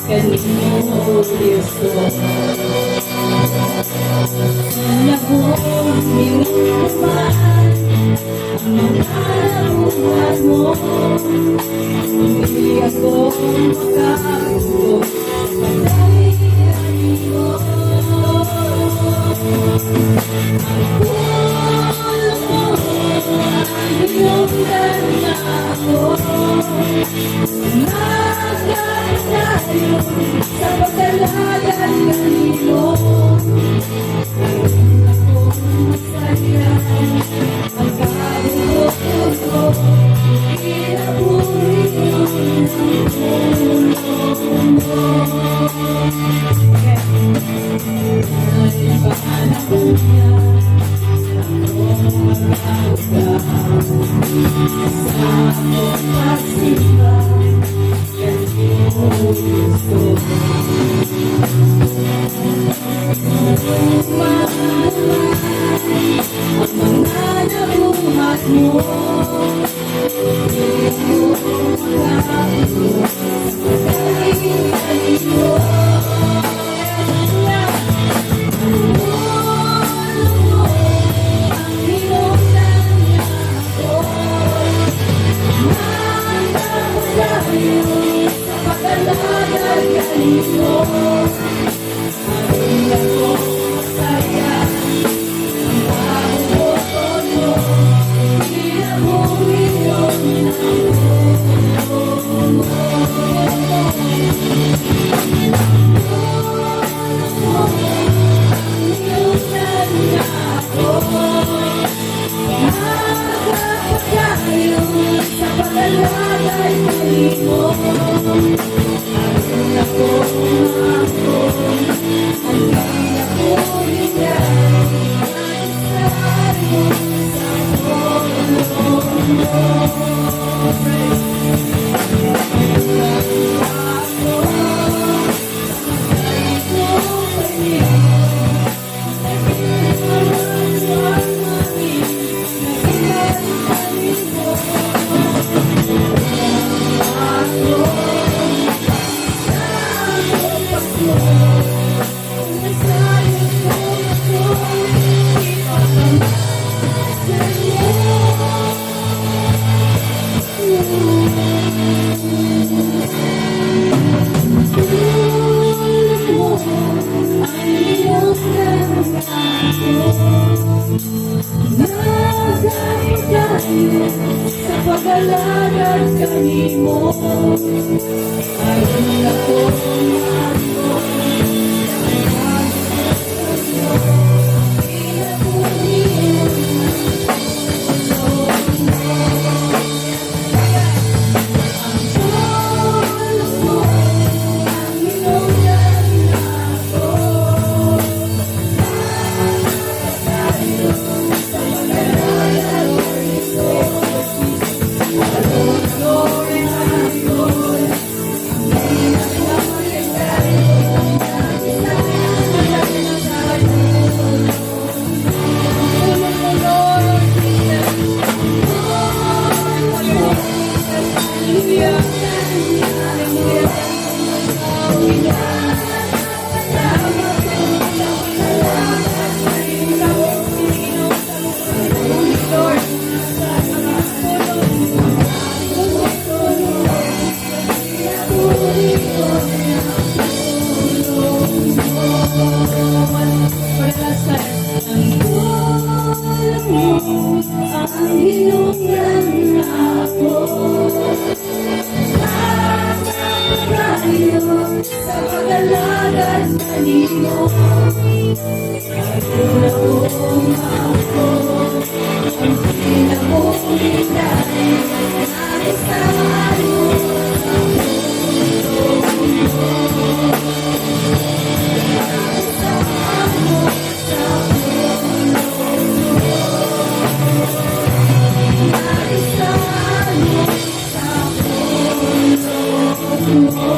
kanino Diyos ko. Sana ko minumuman ang mga nabuhat mo, hindi ako makakagulo pagdalian mo. Ang pulo mo ang hinungdan na ako, tayo sa pagdalagan kanino. Ngayon akong masaya, ang kabubuto ko, pinapuri ang tulong mo. Dahil panahon niya, akong mag-aagaw sa akong pagsimba. Ang mga nabuhat mo, hindi mo makakagulo pagdalian mo. Ang hinungdan niya ako, magdamalayo pagdalagan kanino. Ngayon ako masaya, ang kabubuto mo, pinapuri ang tulong mo. Ang hinungdan niya ako, magpapagayo sa pagdalagan kanino. Ngayon ako umahon, hindi ako hinay, kahit saan mo sa tulong mo. Sa pagdalagan kanino. Ngayon ako umahon, pinapuri ang tulong mo. Ang tulong mo ang hinungdan ako, tayo sa pagdalagan kanino. Glory, hallelujah. Ang hinungdan ako, magpapagayo sa pagdalagan kanino. Ngayon ako umahon, hindi na ko hinay, kahit saan mo sa tulong mo. Kahit saan mo sa tulong mo. Kahit saan mo sa tulong mo.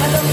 Ano